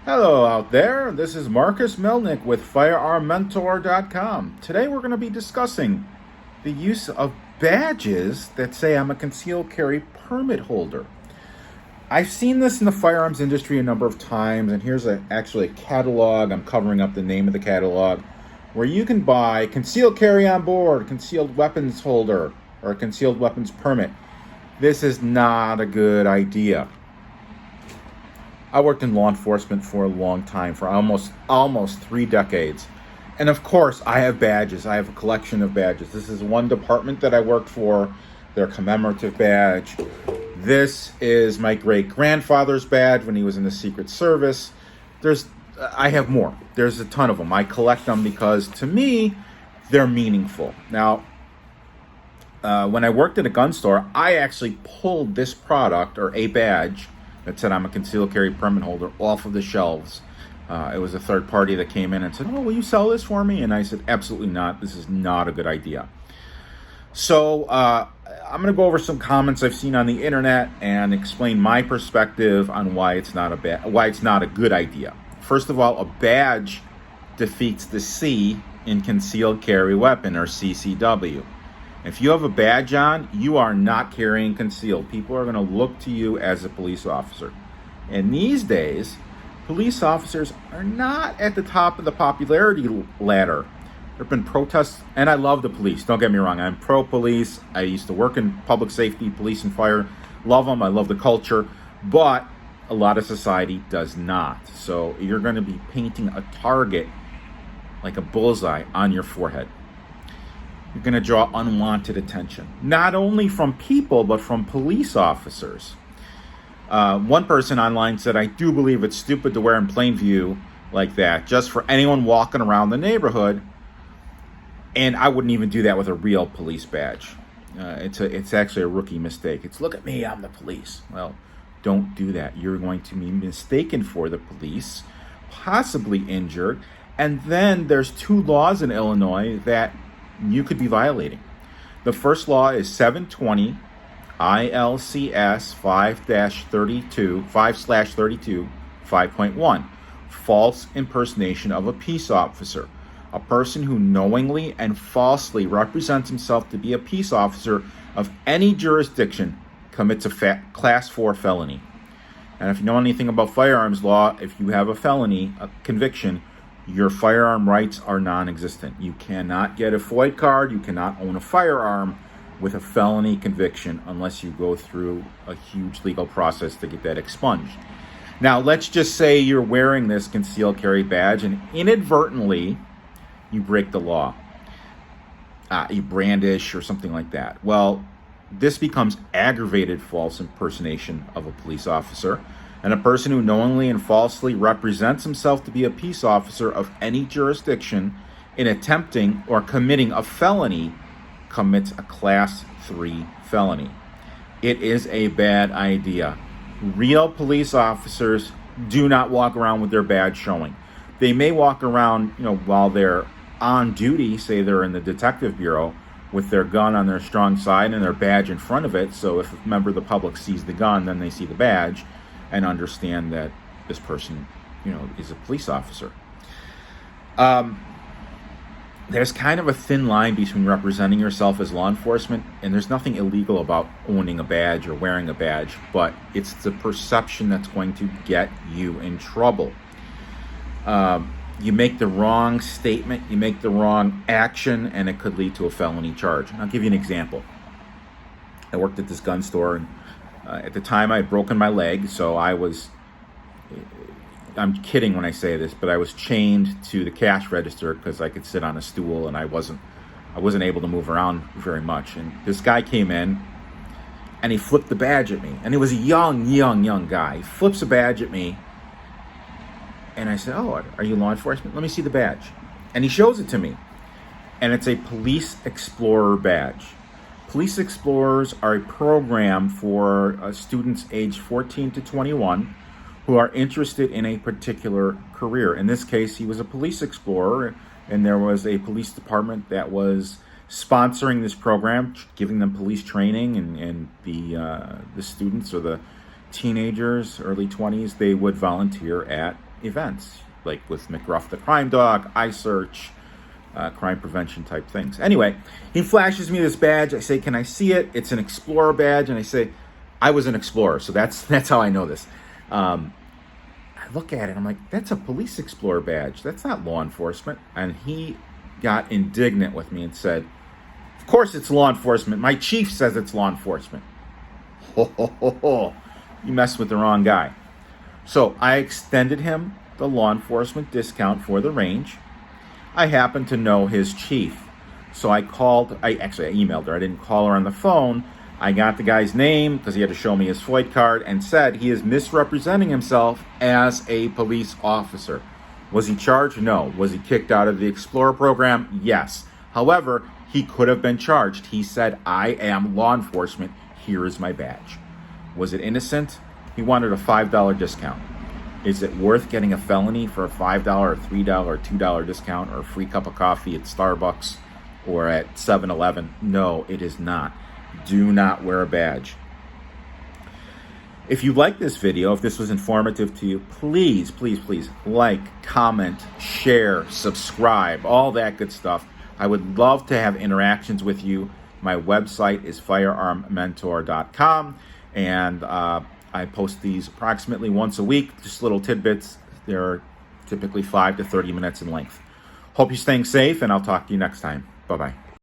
Hello out there, this is Marcus Melnick with FirearmMentor.com. Today we're going to be discussing the use of badges that say I'm a concealed carry permit holder. I've seen this in the firearms industry a number of times, and here's actually a catalog. I'm covering up the name of the catalog, where you can buy concealed carry on board, concealed weapons holder, or a concealed weapons permit. This is not a good idea. I worked in law enforcement for a long time, for almost 3 decades. And of course, I have badges. I have a collection of badges. This is one department that I worked for, their commemorative badge. This is my great-grandfather's badge when he was in the Secret Service. I have more. There's a ton of them. I collect them because, to me, they're meaningful. Now, when I worked at a gun store, I actually pulled this product, or a badge, that said I'm a concealed carry permit holder, off of the shelves. It was a third party that came in and said, "Oh, will you sell this for me?" And I said, "Absolutely not. This is not a good idea." So I'm going to go over some comments I've seen on the internet and explain my perspective on why it's not a good idea. First of all, a badge defeats the C in concealed carry weapon, or CCW. If you have a badge on, you are not carrying concealed. People are going to look to you as a police officer. And these days, police officers are not at the top of the popularity ladder. There have been protests, and I love the police. Don't get me wrong. I'm pro-police. I used to work in public safety, police and fire. Love them. I love the culture. But a lot of society does not. So you're going to be painting a target like a bullseye on your forehead. You're going to draw unwanted attention, not only from people, but from police officers. One person online said, "I do believe it's stupid to wear in plain view like that, just for anyone walking around the neighborhood. And I wouldn't even do that with a real police badge. It's actually a rookie mistake. It's, look at me, I'm the police." Well, don't do that. You're going to be mistaken for the police, possibly injured. And then there's 2 laws in Illinois that you could be violating. The first law is 720 ILCS 5/32 5/32 false impersonation of a peace officer. A person who knowingly and falsely represents himself to be a peace officer of any jurisdiction commits a class 4 felony. And if you know anything about firearms law, if you have a felony, a conviction, your firearm rights are non-existent. You cannot get a FOID card. You cannot own a firearm with a felony conviction unless you go through a huge legal process to get that expunged. Now, let's just say you're wearing this concealed carry badge and inadvertently you break the law. You brandish or something like that. Well, this becomes aggravated false impersonation of a police officer. And a person who knowingly and falsely represents himself to be a peace officer of any jurisdiction in attempting or committing a felony commits a class 3 felony. It is a bad idea. Real police officers do not walk around with their badge showing. They may walk around, while they're on duty, say they're in the detective bureau, with their gun on their strong side and their badge in front of it. So if a member of the public sees the gun, then they see the badge and understand that this person, is a police officer. There's kind of a thin line between representing yourself as law enforcement, and there's nothing illegal about owning a badge or wearing a badge, but it's the perception that's going to get you in trouble. You make the wrong statement, you make the wrong action, and it could lead to a felony charge. And I'll give you an example. I worked at this gun store, and at the time I had broken my leg, so I'm kidding when I say this, but I was chained to the cash register because I could sit on a stool, and I wasn't able to move around very much. And this guy came in, and he flipped the badge at me. And he was a young guy. He flips a badge at me, and I said, "Oh, are you law enforcement? Let me see the badge." And he shows it to me, and it's a Police Explorer badge. Police Explorers are a program for students aged 14 to 21 who are interested in a particular career. In this case, he was a police explorer, and there was a police department that was sponsoring this program, giving them police training, and the students, or the teenagers, early 20s, they would volunteer at events, like with McGruff the Crime Dog, iSearch, crime prevention type things. Anyway, he flashes me this badge. I say, "Can I see it?" It's an Explorer badge, and I say, "I was an Explorer, so that's how I know this." I look at it, I'm like, "That's a Police Explorer badge. That's not law enforcement." And he got indignant with me and said, "Of course it's law enforcement. My chief says it's law enforcement." Ho, ho, ho, ho. You messed with the wrong guy. So I extended him the law enforcement discount for the range. I happened to know his chief. So I emailed her. I didn't call her on the phone. I got the guy's name because he had to show me his FOID card and said he is misrepresenting himself as a police officer. Was he charged? No. Was he kicked out of the Explorer program? Yes. However, he could have been charged. He said, "I am law enforcement. Here is my badge." Was it innocent? He wanted a $5 discount. Is it worth getting a felony for a $5 or $3 or $2 discount or a free cup of coffee at Starbucks or at 7-Eleven? No, it is not. Do not wear a badge. If you like this video, if this was informative to you, please, please, please like, comment, share, subscribe, all that good stuff. I would love to have interactions with you. My website is firearmmentor.com, and I post these approximately once a week, just little tidbits. They're typically 5 to 30 minutes in length. Hope you're staying safe, and I'll talk to you next time. Bye-bye.